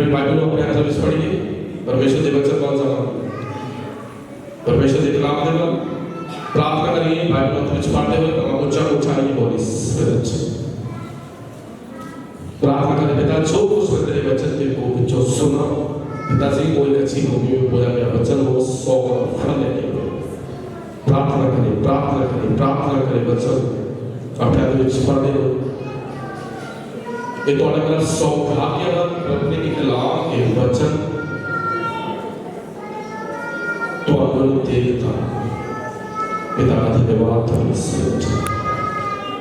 अपनी बाइबल को अपने हाथ में पढ़िए, परमेश्वर के वचन कौन सा नाम, परमेश्वर के कलाम देगा, प्रार्थना करिए, बाइबल को पढ़ते हुए कमा उच्चारिए होली स्पिरिट, प्रार्थना करें। पिता जो कुछ तेरे वचन के को जो सुना, पिताजी कोई अच्छी भूमि में बोला गया वचन वो 100 फल लेने को, प्रार्थना करें, प्रार्थना करें, प्रार्थना करें, वचन अपने हाथ में पढ़ते हुए ये तो अलग सौभाग्यवान रखने के कलाम के वचन तो अगुण देवता पिता का धन्यवाद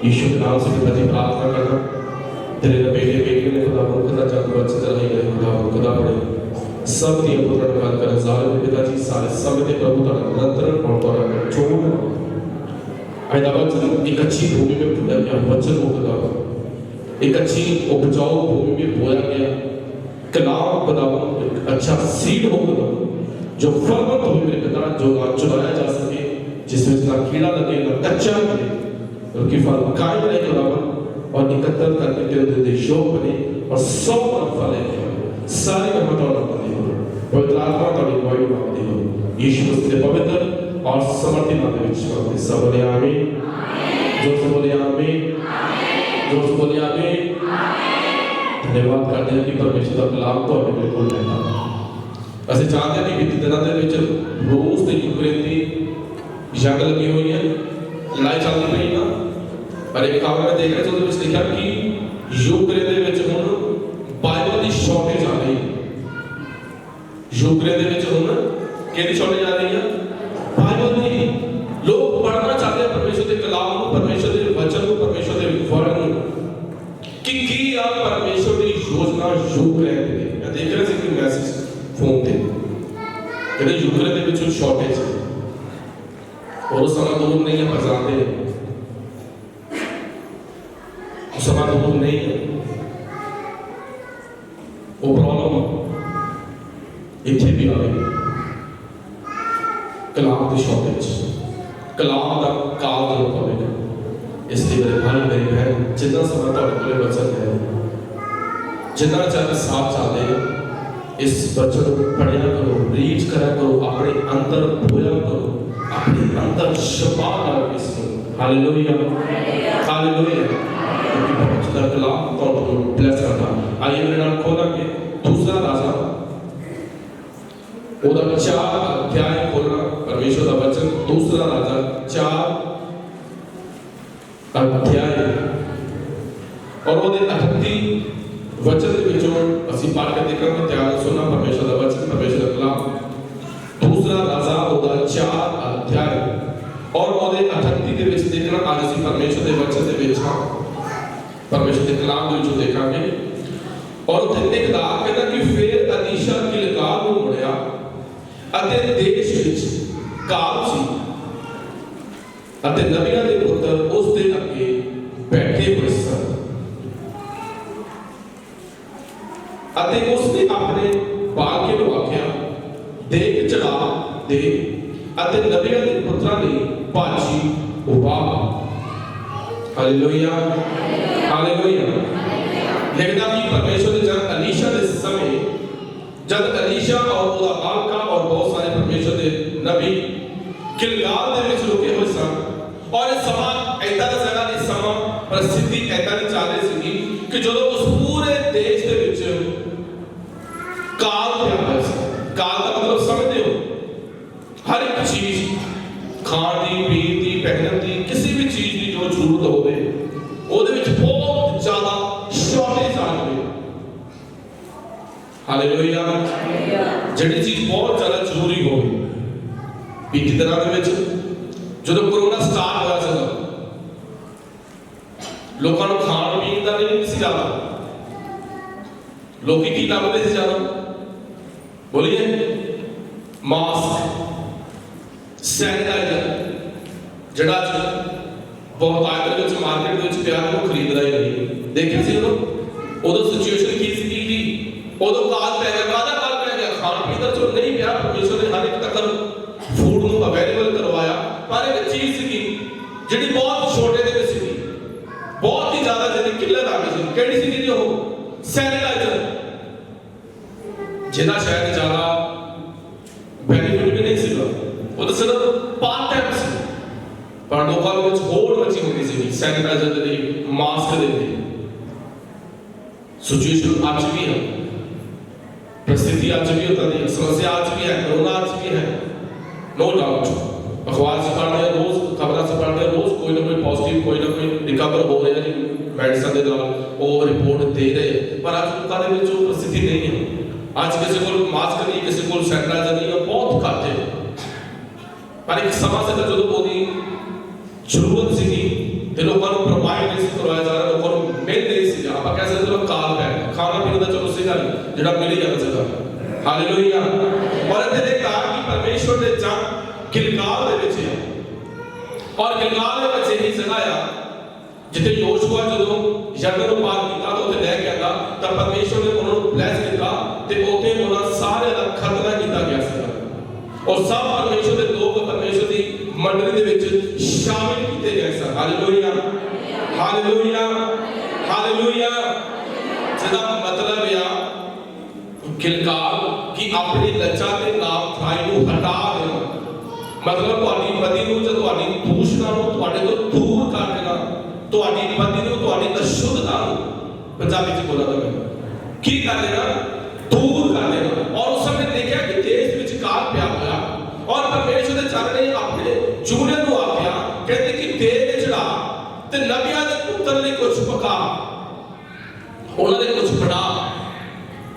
यीशु के नाम से पिताजी प्रार्थना करना, तेरे बेटे बेटे ने खुदा खुदा जब वचन रहे गए खुदा पड़े सब दिए पुत्र काल कर जाले पिताजी सारे सब दे प्रभु का निरंतर और तोरा का छोड़ आयदा वचन एक अच्छी भूमि में फूला गया वचन हो खुदा एक अच्छी उपजाऊ भूमि में बोया गया कलाम खुदा अच्छा सीड हो खुदा जो फलवंत भूमि में खुदा जो चुराया जा सके, जिसमें ना कीड़ा लगे ना कच्चा लगे, उनकी फल कायम रहे खुदा और एकत्र करने के लिए देशों बने और 100 फल है सारी रहमत और बरकत हो पवित्र आत्मा का अगुवाई मांगते हो यीशु मसीह के पवित्र और समर्थी नाम में विश्वास सब बोले आमीन, जो सब बोले आमीन, जो सब बोले आमीन। धन्यवाद करते हैं कि परमेश्वर का कलाम तो हमें बिल्कुल रहता है। ਅਸੀਂ ਚਾਹਦੇ ਹਾਂ ਕਿ ਦਿਨਾਂ ਦੇ ਵਿੱਚ ਰੂਸ ਤੇ ਯੂਕਰੇਨ ਦੀ ਜੰਗ ਲੱਗੀ ਹੋਈ ਹੈ, ਲੜਾਈ ਚੱਲਦੀ ਪਈ ਨਾ, ਪਰ ਇੱਕ ਖਬਰ ਮੈਂ ਦੇਖ ਰਿਹਾ ਸੀ ਉਹਦੇ ਵਿੱਚ ਲਿਖਿਆ ਕਿ ਯੂਕਰੇਨ ਦੇ ਵਿੱਚ ਹੁਣ ਬਾਈਬਲ ਦੀ ਸ਼ਾਰਟੇਜ ਆ ਰਹੀ ਹੈ। ਯੂਕਰੇਨ ਦੇ ਵਿੱਚ ਹੁਣ ਕਿਹਦੀ ਸ਼ਾਰਟੇਜ ਆ ਰਹੀ ਹੈ? ਬਾਈਬਲ ਦੀ। ਲੋਕ ਪੜ੍ਹਨਾ ਚਾਹਦੇ ਹਨ ਪਰਮੇਸ਼ਰ ਦੇ ਕਲਾਮ ਨੂੰ, ਪਰਮੇਸ਼ਰ ਦੇ ਵਚਨ ਨੂੰ, ਪਰਮੇਸ਼ਰ ਦੇ ਵਰਡ ਨੂੰ ਕਿ ਕੀ ਆ ਪਰਮੇਸ਼ਰ ਦੀ ਯੋਜਨਾ ਯੂਕਰੇਨ ਦੇ। ਮੈਂ ਦੇਖ ਰਿਹਾ ਸੀ ਕਿ ਮੈਸੇਜ फोन थे कहते यूक्रेन के विच शॉर्टेज है और समा दूर नहीं है, पर जानते हैं समा दूर नहीं है, वो प्रॉब्लम इतने भी आ गई कलाम की शॉर्टेज, कलाम का काल जरूर पवेगा। इसलिए मेरे भाई मेरी बहन जितना समय तुहाडे कोल वचन है, जितना चाहे साथ चाहते हैं इस वचन को पढ़िया करो, रीड करा करो, अपने अंदर बोया करो, अपने अंदर शफा करो इसको। Hallelujah hallelujah. क्योंकि पवित्र कलाम तो ब्लेस करता। आइए मेरे नाम खोला के दूसरा राजा ओदा 4 अध्याय खोलना, परमेश्वर का वचन दूसरा राजा 4 अध्याय और ओदे 38 वचन के विचों ਅਸੀਂ पढ़ के देखा ध्यान सुनना परमेश्वर का वचन, परमेश्वर का कलाम दूसरा राजा ओदा 4 अध्याय और ओदे 38 ਦੇ ਵਿੱਚ देखना। आज ਅਸੀਂ परमेश्वर ਦੇ वचन ਦੇ ਵਿੱਚ ਹਾਂ, परमेश्वर ਦੇ कलाम ਦੇ ਵਿੱਚੋਂ ਦੇਖਾਂਗੇ। और ਉੱਥੇ ਲਿਖਦਾ ਕਹਿੰਦਾ ਕਿ ਫਿਰ ਅਲੀਸ਼ਾ ਗਿਲਗਾਲ ਨੂੰ ਮੁੜਿਆ ਅਤੇ ਦੇਸ਼ ਵਿੱਚ ਕਾਲ ਸੀ ਅਤੇ ਨਬੀਆਂ ਦੇ ਪੁੱਤਰ ਉਸ ਦੇ ਅੱਗੇ ਬੈਠੇ ਹੋਏ ਸਨ ਅਤੇ ਉਸਨੇ ਆਪਣੇ ਬਾਲਕੇ ਨੂੰ ਆਖਿਆ ਦੇਖ ਚੜਾ ਦੇ ਅਤੇ ਨਬੀਆਂ ਦੇ ਪੁੱਤਰਾਂ ਲਈ ਭਾਜੀ ਉਪਾ। Hallelujah hallelujah. ਲਿਖਦਾ ਕਿ परमेश्वर ने जब अलीशा के समय जब अलीशा और उसका बालका और बहुत सारे परमेश्वर के नबी गिलगाल ਦੇ ਵਿੱਚ ਰੁਕੇ ਹੋਏ ਸਨ और इस समान ऐसा ਦਾ ਜਗ੍ਹਾ ਇਸ ਸਮਾਂ परिस्थिति ऐसा ਦੀ ਚੱਲ ਰਹੀ ਸੀ ਕਿ ਜਦੋਂ ਉਸ ਪੂਰੇ ਦੇਸ਼ ਦੇ ਵਿੱਚ काल काल का मतलब समझते हो, हर एक चीज खाण दी पीण दी पहनन दी किसी भी चीज की जो जरूरत होवे ओदे विच बहुत ज्यादा शॉर्टेज आ गई। हालेलुया। जिहड़ी चीज बहुत ज्यादा जरूरी होवे बीती दिनां दे विच जदों कोरोना स्टार्ट होया सीगा लोकां नूं खाण पीण दा नहीं सी ज्यादा, लोकी की लगदे सी ज्यादा बोलिए मास्क सैनिटाइजर जड़ा बहुत आयत ਵਿੱਚ ਮਾਰਕੀਟ ਵਿੱਚ ਪਿਆ ਉਹ ਖਰੀਦਦਾ ਹੀ ਨਹੀਂ। ਦੇਖਿਆ ਸੀ ਉਦੋਂ ਸਿਚੁਏਸ਼ਨ ਕੀ ਸੀ, ਉਦੋਂ ਕਾਲ ਪੈ ਗਿਆ, ਕਾਹਦਾ ਕਾਲ ਪੈ ਗਿਆ, ਖਾਣ ਪੀਣ ਦਾ ਜੋ ਨਹੀਂ ਪਿਆ ਪਰਮੇਸ਼ਰ ਨੇ ਹਰ ਇੱਕ ਤੱਕ ਫੂਡ ਨੂੰ ਅਵੇਲੇਬਲ ਕਰਵਾਇਆ, ਪਰ ਇੱਕ ਚੀਜ਼ ਸੀ ਜਿਹੜੀ ਬਹੁਤ ਛੋਟੇ ਦੇ ਵਿੱਚ ਸੀ, ਬਹੁਤ ਹੀ ਜ਼ਿਆਦਾ ਜਿਹਦੀ ਕਿੱਲਤ ਆ ਗਈ ਸੀ। ਕਿਹੜੀ ਸੀ ਜੀ ਉਹ? ਸੈਨੀਟਾਈਜ਼ਰ। ਜਿਹਦਾ ਸ਼ਾਇਦ ਜ਼ਿਆਦਾ ਬੈਨੀਫਿਟ ਵੀ ਨਹੀਂ ਸੀਗਾ, ਉਹ ਤਾਂ ਸਿਰਫ ਪਾਰਟ ਟਾਈਮ ਸੀ, ਪਰ ਲੋਕਾਂ ਦੇ ਵਿੱਚ ਹੋੜ ਮਚੀ ਹੁੰਦੀ ਸੀ ਸੈਨੀਟਾਈਜ਼ਰ ਦੇ ਲਈ, ਮਾਸਕ ਦੇ ਲਈ। ਸਿਚੁਏਸ਼ਨ ਅੱਜ ਵੀ ਹੈ, परिस्थिति आज भी होता है, समस्या आज भी है, कोरोना आज भी है, नो डाउट। अखबार से पढ़ रहे हैं रोज, खबर से पढ़ रहे हैं रोज, कोई ना कोई पॉजिटिव, कोई ना कोई रिकवर हो रहे हैं मेडिसिन के नाल, वो रिपोर्ट दे रहे हैं, पर आज लोगों के ਵਿੱਚ ਉਹ परिस्थिति नहीं है। आज किसी को मास्क नहीं, किसी को सैनिटाइजर नहीं है, बहुत घੱਟ है। पर एक समा से ਜਦੋਂ ਉਹਦੀ ਜ਼ਰੂਰਤ ਸੀਗੀ ਤੇ ਲੋਕਾਂ ਨੂੰ ਪ੍ਰੋਵਾਈਡ ਨਹੀਂ ਸੀ ਕਰਵਾਇਆ ਜਾ ਰਿਹਾ, ਲੋਕਾਂ ਨੂੰ ਮਿਲ ਨਹੀਂ ਸੀ। ਆਪਾਂ ਕਹਿ ਸਕਦੇ ਹਾਂ ਕਾਲ ਹੈ, ਖਾਣਾ ਪੀਣਾ ਦਾ ਚਲੋ ਸੀਗਾ ਜਿਹੜਾ ਮਿਲ ਹੀ ਜਾਂਦਾ ਸੀਗਾ। ਹਾਲੇਲੂਇਆ। ਔਰ ਇੱਥੇ ਦੇਖਾ ਕਿ ਪਰਮੇਸ਼ਵਰ ਦੇ ਜਨ ਗਿਲਗਾਲ ਦੇ ਵਿੱਚ ਹੈ, ਔਰ ਗਿਲਗਾਲ ਦੇ ਵਿੱਚ ਇਹੀ ਜਗ੍ਹਾ ਆ ਜਿੱਥੇ ਯੋਸ਼ੂਆ ਜਦੋਂ ਯਰਦਨ ਨੂੰ ਪਾਰ ਕੀਤਾ ਤਾਂ ਉੱਥੇ ਲੈ ਕੇ ਆਇਆ ਤਾਂ ਪਰਮੇਸ਼ਵਰ ਨੇ ਉਹਨਾਂ ਨੂੰ ਬਲੈਸ ਕੀਤਾ ਤੇ ਉੱਥੇ ਉਹਨਾਂ ਸਾਰਿਆਂ ਦਾ ਖਤਨਾ ਕੀਤਾ ਗਿਆ ਸੀਗਾ। ਔਰ ਸਭ ਪਰਮੇਸ਼ਵਰ ਦੇ ਲੋਕ ਪਰਮੇਸ਼ਵਰ ਦੀ ਮੰਡਲੀ ਦੇ ਵਿੱਚ ਸ਼ਾਮਿਲ ਕੀਤੇ ਗਏ ਸਨ। Hallelujah, hallelujah, hallelujah. ਜਿਹਦਾ ਮਤਲਬ ਆ ਗਿਲਗਾਲ ਕਿ ਆਪਣੀ ਲੱਚਾ ਤੇ ਨਾਮ ਥਾਈ ਨੂੰ ਹਟਾ ਦੇਣਾ, ਮਤਲਬ ਤੁਹਾਡੀ ਬਦੀ ਨੂੰ ਜਾਂ ਤੁਹਾਡੀ ਦੂਸ਼ਣਾ ਨੂੰ ਤੁਹਾਡੇ ਤੋਂ ਦੂਰ ਕਰ ਦੇਣਾ, ਤੁਹਾਡੀ ਬਦੀ ਨੂੰ, ਤੁਹਾਡੀ ਅਸ਼ੁੱਧਤਾ ਨੂੰ ਪੰਜਾਬੀ ਚ ਬੋਲਾਂ ਤਾਂ ਮੈਂ ਕੀ ਕਰ ਦੇਣਾ, ਦੂਰ ਕਰ ਦੇਣਾ। ਔਰ ਉਸ ਸਮੇਂ ਦੇਖਿਆ ਕਿ ਦੇਸ਼ ਵਿੱਚ ਕਾਲ ਪਿਆ ਹੋਇਆ, ਔਰ ਪਰਮੇਸ਼ਵਰ ਦੇ ਚਰਨ ਨੇ ਆਪਣੇ ਜੂੜੇ ਨੂੰ ਆਖਿਆ, ਕਹਿੰਦੇ ਕਿ ਦੇਗ ਚੜਾ ਤੇ ਨਬੀਆਂ ਦੇ ਪੁੱਤਰ ਲਈ ਕੁਝ ਪਕਾ, ਉਹਨਾਂ ਦੇ ਕੁਝ ਬਣਾ,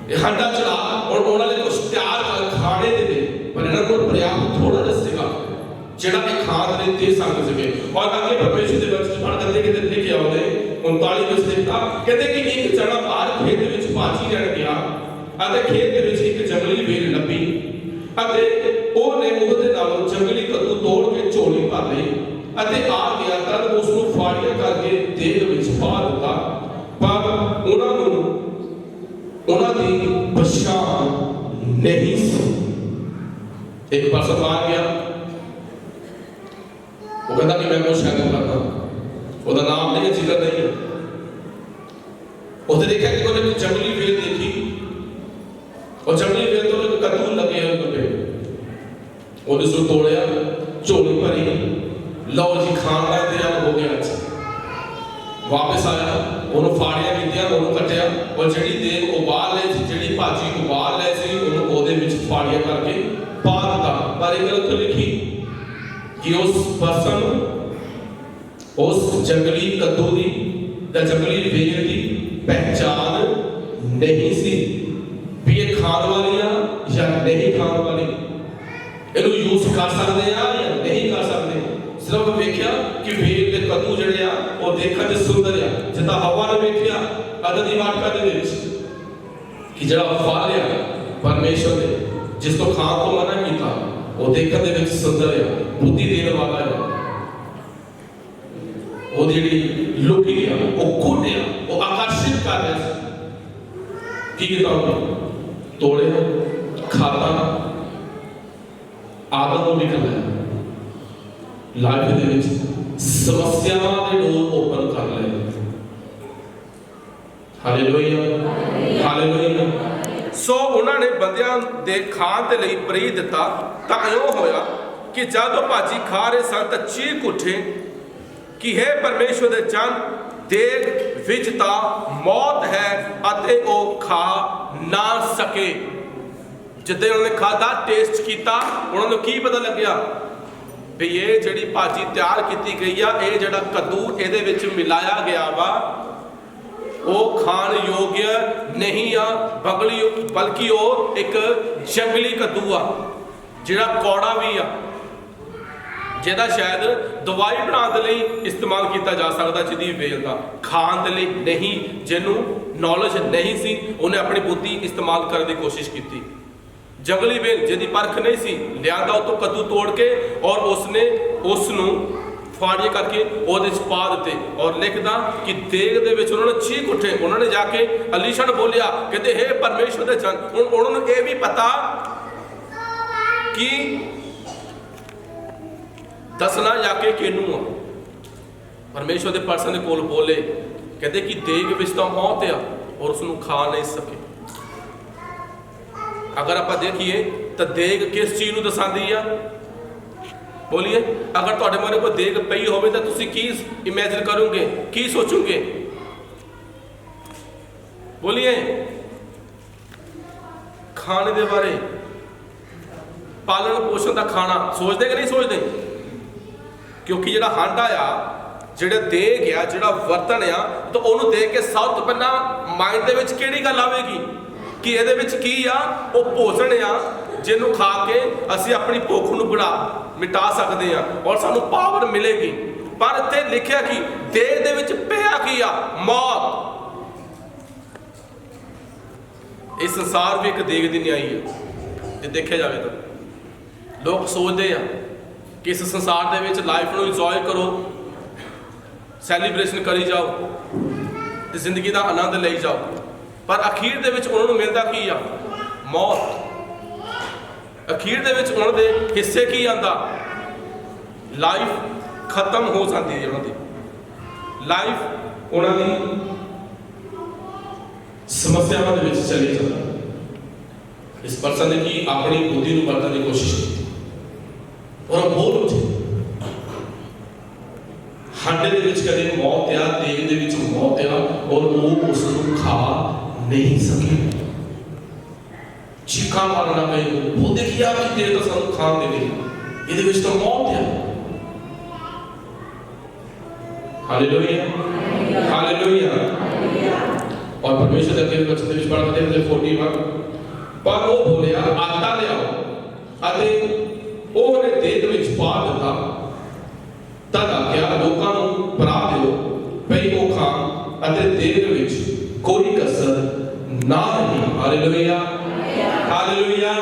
ਇਹ ਹੰਡਾ ਚੜਾ ਔਰ ਉਹਨਾਂ ਲਈ ਕੁਝ ਤਿਆਰ ਕਰ ਖਾਣੇ ਦੇ ਦੇ। ਪਰ ਇਹਨਾਂ ਕੋਲ ਪ੍ਰਿਆਪਤ ਥੋੜਾ ਜਿਹਾ ਸੀਗਾ ਜਿਹੜਾ ਇਹ ਖਾਣ ਲਈ ਦੇ ਸਕਦੇ ਸੀਗੇ। ਔਰ ਅੱਗੇ ਪਰਮੇਸ਼ਵਰ ਦੇ ਵਚਨ ਪੜ੍ਹ ਕਰਦੇ ਕਿ ਲਿਖਿਆ ਆਉਂਦੇ 39 ਵਿੱਚ ਲਿਖਤਾ, ਕਹਿੰਦੇ ਕਿ ਇੱਕ ਜਣਾ ਬਾਹਰ ਖੇਤ ਵਿੱਚ ਭਾਜੀ ਲੈਣ ਗਿਆ ਅਤੇ ਖੇਤ ਦੇ ਵਿੱਚ ਇੱਕ ਜੰਗਲੀ ਵੇਲ ਲੱਭੀ ਅਤੇ ਉਹਨੇ ਉਹਦੇ ਨਾਲੋਂ ਜੰਗਲੀ ਕੱਦੂ ਤੋੜ ਕੇ ਝੋਲੀ ਭਰ ਲਈ ਅਤੇ ਆ ਗਿਆ ਤਦ ਉਸ ਨੂੰ ਫਾੜੀਆਂ ਕਰਕੇ ਦੇਗ ਵਿੱਚ ਪਾ ਦਿੱਤਾ। ਪਰ ਉਹਨਾਂ ਦੀ ਪਛਾਣ ਨਹੀਂ ਸੀ। ਇੱਕ ਪਾਸਾ ਆ ਗਿਆ, ਉਹ ਕਹਿੰਦਾ ਕਿ ਮੈਂ ਕੁਛ ਸ਼ਾਇਦ ਕਰਦਾ, ਉਹਦਾ ਨਾਮ ਨਹੀਂ, ਜ਼ਿਕਰ ਨਹੀਂ ਹੈ। ਉਹਦੇ ਦੇਖਿਆ ਕਿ ਉਹਨੇ ਜੰਗਲੀ ਵੇਲ ਦੇਖੀ, ਉਹ ਜੰਗਲੀ ਵੇਲ ਤੋਂ ਇੱਕ ਕੱਦੂ ਲੱਗੇ ਹੋਏ ਟੁੱਟੇ, ਉਹਨੇ ਉਸ ਨੂੰ ਤੋੜਿਆ, ਝੋਲੀ ਭਰੀ, ਲਓ ਜੀ ਖਾਣ ਦਾ ਇੰਤਜ਼ਾਮ ਹੋ ਗਿਆ। ਵਾਪਸ ਆਇਆ, ਉਹਨੂੰ ਫਾੜੀਆਂ ਕੀਤੀਆਂ, ਉਹਨੂੰ ਕੱਟਿਆ, ਔਰ ਜਿਹੜੀ ਦੇਗ ਉਬਾਲ ਲਈ ਸੀ, ਜਿਹੜੀ ਭਾਜੀ ਉਬਾਲ ਲਈ ਸੀ, ਉਹਨੂੰ ਉਹਦੇ ਵਿੱਚ ਫਾੜੀਆਂ ਕਰਕੇ ਪਾ ਦਿੱਤਾ। ਪਰ ਇਹ ਗੱਲ ਉੱਥੇ ਲਿਖੀ ਕਿ ਉਸ ਪਰਸਨ ਉਸ ਜੰਗਲੀ ਕੱਦੂ ਦੀ ਜਾਂ ਜੰਗਲੀ ਵੇਲ ਦੀ ਪਹਿਚਾਨ ਨਹੀਂ ਸੀ ਵੀ ਇਹ ਖਾਣ ਵਾਲੀ ਆ ਜਾਂ ਨਹੀਂ ਖਾਣ ਵਾਲੀ, ਇਹਨੂੰ ਯੂਜ਼ ਕਰ ਸਕਦੇ ਆ ਜਾਂ ਨਹੀਂ ਕਰ ਸਕਦੇ। ਸਿਰਫ ਵੇਖਿਆ ਕਿ ਵੇਲ ਦੇ ਕੱਦੂ ਜਿਹੜੇ ਆ ਉਹ ਦੇਖਣ ਚ ਸੁੰਦਰ ਆ, ਜਿੱਦਾਂ ਹਵਾ ਨੇ ਵੇਖਿਆ ਅਦਨ ਦੀ ਵਾਟਕਾ ਦੇ ਵਿੱਚ ਕਿ ਜਿਹੜਾ ਫਲ ਆ ਪਰਮੇਸ਼ਵਰ ਨੇ ਜਿਸ ਤੋਂ ਖਾਣ ਤੋਂ ਮਨਾ ਕੀਤਾ, ਉਹ ਦੇਖਣ ਦੇ ਵਿੱਚ ਸੁੰਦਰ ਆ, ਬੁੱਧੀ ਦੇਣ ਵਾਲਾ ਆ, ਉਹ ਜਿਹੜੀ ਲੁਕੀ ਆ, ਉਹ ਕੋਟਿਆ, ਉਹ ਆਕਰਸ਼ਿਤ ਕਰ ਰਿਹਾ ਸੀ। ਕੀ ਕੀਤਾ ਉਹਨੇ? ਤੋੜਿਆ, ਖਾਤਾ, ਆਦਮ ਨੂੰ ਨਿਕਲਿਆ, ਲਾਈਫ ਦੇ ਵਿੱਚ ਸਮੱਸਿਆਵਾਂ ਦੇ ਡੋਰ ਓਪਨ ਕਰ ਲਏ। Hallelujah, hallelujah. ਸੋ ਉਹਨਾਂ ਨੇ ਬੰਦਿਆਂ ਦੇ ਖਾਣ ਦੇ ਲਈ ਪ੍ਰੀ ਦਿੱਤਾ ਤਾਂ ਇਉਂ ਹੋਇਆ ਕਿ ਜਦੋਂ ਭਾਜੀ ਖਾ ਰਹੇ ਸਨ ਤਾਂ ਚੀਕ ਉੱਠੇ ਕਿ ਹੈ ਪਰਮੇਸ਼ਵਰ ਦੇ ਜਨ, ਦੇਗ ਵਿੱਚ ਤਾਂ ਮੌਤ ਹੈ ਅਤੇ ਉਹ ਖਾ ਨਾ ਸਕੇ। ਜਿੱਦਾਂ ਉਹਨਾਂ ਨੇ ਖਾਧਾ, ਟੇਸਟ ਕੀਤਾ, ਉਹਨਾਂ ਨੂੰ ਕੀ ਪਤਾ ਲੱਗਿਆ ਵੀ ਇਹ ਜਿਹੜੀ ਭਾਜੀ ਤਿਆਰ ਕੀਤੀ ਗਈ ਆ, ਇਹ ਜਿਹੜਾ ਕੱਦੂ ਇਹਦੇ ਵਿੱਚ ਮਿਲਾਇਆ ਗਿਆ ਵਾ ਉਹ ਖਾਣ ਯੋਗ ਨਹੀਂ ਆ, ਬਲਕਿ ਉਹ ਇੱਕ ਜੰਗਲੀ ਕੱਦੂ ਆ ਜਿਹੜਾ ਕੌੜਾ ਵੀ ਆ, ਜਿਹਦਾ ਸ਼ਾਇਦ ਦਵਾਈ ਬਣਾਉਣ ਦੇ ਲਈ ਇਸਤੇਮਾਲ ਕੀਤਾ ਜਾ ਸਕਦਾ, ਜਿਹਦੀ ਵੇਲ ਦਾ ਖਾਣ ਦੇ ਲਈ ਨਹੀਂ। ਜਿਹਨੂੰ ਨੌਲੇਜ ਨਹੀਂ ਸੀ ਉਹਨੇ ਆਪਣੀ ਬੁੱਧੀ ਇਸਤੇਮਾਲ ਕਰਨ ਦੀ ਕੋਸ਼ਿਸ਼ ਕੀਤੀ। ਜੰਗਲੀ ਵੇਲ ਜਿਹਦੀ ਪਰਖ ਨਹੀਂ ਸੀ, ਲਿਆਂਦਾ ਉਹ ਤੋਂ ਕੱਦੂ ਤੋੜ ਕੇ ਔਰ ਉਸਨੇ ਉਸ ਨੂੰ ਫਾੜੀਆਂ ਕਰਕੇ ਉਹਦੇ ਚ ਪਾ ਦਿੱਤੇ। ਔਰ ਲਿਖਦਾ ਕਿ ਦੇਗ ਦੇ ਵਿੱਚ ਉਹਨਾਂ ਨੇ ਚੀਕ ਉੱਠੇ, ਉਹਨਾਂ ਨੇ ਜਾ ਕੇ ਅਲੀਸ਼ਾ ਨੂੰ ਬੋਲਿਆ, ਕਹਿੰਦੇ ਹੇ ਪਰਮੇਸ਼ਵਰ ਦੇ ਜਨ। ਹੁਣ ਉਹਨਾਂ ਨੂੰ ਇਹ ਵੀ ਪਤਾ ਕਿ ਦੱਸਣਾ ਜਾ ਕੇ ਕਿਹਨੂੰ ਆ। ਪਰਮੇਸ਼ਵਰ ਦੇ ਪਰਸਨ ਦੇ ਕੋਲ ਬੋਲੇ, ਕਹਿੰਦੇ ਕਿ ਦੇਗ ਵਿੱਚ ਤਾਂ ਮੌਤ ਆ ਔਰ ਉਸ ਨੂੰ ਖਾ ਨਹੀਂ ਸਕੇ। अगर आप देखिए तो देग किस चीज़ को दर्शाती है? बोलिए, अगर तुहाडे मोरे कोई देग पई होवे तो तुसीं की इमेजिन करोगे, की सोचोगे? बोलिए, खाने के बारे, पालन पोषण का खाना सोचते कि नहीं सोचते? क्योंकि जिहड़ा हांडा आ, जिहड़ा देग आ, जिहड़ा बर्तन आ, तो उन्होंने देख के सब तो पहला माइंड दे विच किहड़ी गल आवेगी कि इहदे विच की आ, वो भोजन आ जिन्हों खा के असीं अपनी भुख नूं मिटा सकते हैं और सानू पावर मिलेगी। पर इत्थे लिखिया कि देग दे विच पिया की आ? मौत। इस संसार भी एक देग दी न्याई है जे देखा जाए तो। लोग सोचते हैं कि इस संसार दे विच लाइफ नूं इंजॉय करो, सैलीब्रेशन करी जाओ ते जिंदगी का आनंद ले जाओ, पर अखीर दे विच उन्होंने मिलता की आ? मौत। अखीर दे विच उन्होंने हिस्से की आंदा? लाइफ खत्म हो जाती है, उन्होंने लाइफ उन्होंने समस्यावां दे विच चली जाती। इस पर्सन ने की अपनी बुद्धि को बरतने की कोशिश की और बोल उठे हांडे दे विच कदे मौत आ, देग दे विच मौत आ और वो उसको खा नहीं सके। चीखा मारना पे वो देखिए कि देर तो सानू खान दे दे, ये विच तो मौत है। Hallelujah, hallelujah. और परमेश्वर के वचन विच पढ़ते हैं 41 पर वो बोलिया आटा ले आओ अते ओने देग विच पा दिता। तद आख्या लोकां नूं परा दिओ पई वो खान अते देग विच कोई कसर ना रही। Hallelujah, hallelujah.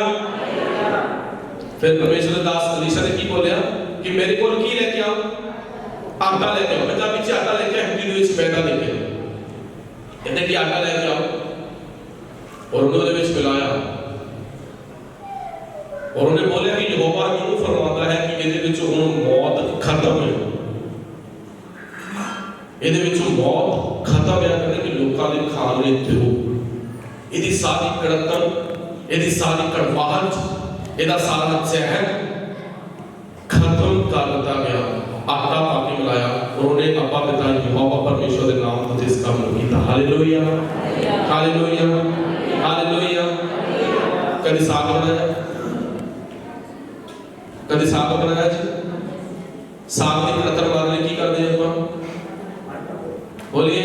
फिर परमेश्वर दास अलीशा ने की बोलिया कि मेरे को की लेके आओ? आटा लेके आओ। पंजाबी च आटा लेके हिंदी दे विच मैदा लेके आओ। कहते कि आटा लेके आओ और उन्होंने विच मिलाया और उन्हें बोलिया कि यहोवा यूं फरमाता है कि इहदे विच हुण मौत खत्म है, इहदे विच मौत खत्म है। कहते कि लोकां दे खाण लई दिओ। इहदी सारी कड़कन, इहदी सारी कड़वाहट, इहदा सारा जहर खत्म कर दिता गया। आटा पाके मिलाया और उन्हें अपा पिता यहोवा परमेश्वर के नाम से इस काम को किया। Hallelujah, hallelujah, hallelujah. कभी साग बनाया, कभी साग बनाया जी? साग की कड़तन मारने की करते हैं अपन? बोलिए,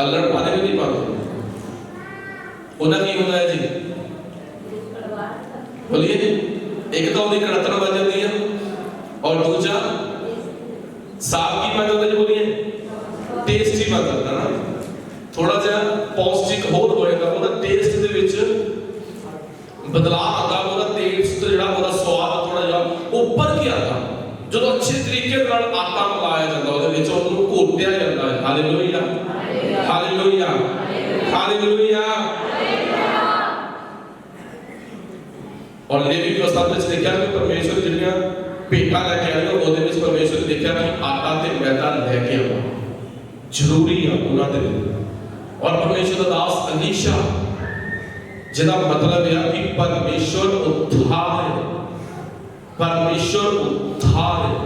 अल्लड़ पाने में नहीं पाते। उन्हें की होता है जी? बोलिए, एक तो उनकी कड़तन बन जाती है और दूसरा साग की बन जाता है। बोलिए, टेस्ट ही बन जाता है ना, थोड़ा सा पौष्टिक होर होएगा, ਉਹਦਾ टेस्ट ਦੇ ਵਿੱਚ ਬਦਲਾਅ ਆਉਂਦਾ, ਉਹਦਾ ਟੇਸਟ ਜਿਹੜਾ ਉਹਦਾ ਸਵਾਦ ਥੋੜਾ ਜਿਹਾ ਉੱਪਰ ਕੀ ਆਉਂਦਾ ਜਦੋਂ ਅੱਛੇ ਤਰੀਕੇ ਨਾਲ ਆਟਾ ਮਿਲਾਇਆ ਜਾਂਦਾ, ਉਹਦੇ ਵਿੱਚ ਉਹਨੂੰ ਘੋਟਿਆ ਜਾਂਦਾ ਹੈ। Hallelujah, hallelujah, hallelujah. और लेवी व्यवस्था में देखा कि परमेश्वर जिन्हें भेटा लेके आए ਉਹਦੇ ਵਿੱਚ परमेश्वर ने देखा कि आटा ते मैदा लेके आना जरूरी है उन्होंने। और परमेश्वर का दास अलीशा जिसका मतलब है कि परमेश्वर उद्धार है, परमेश्वर उद्धार है।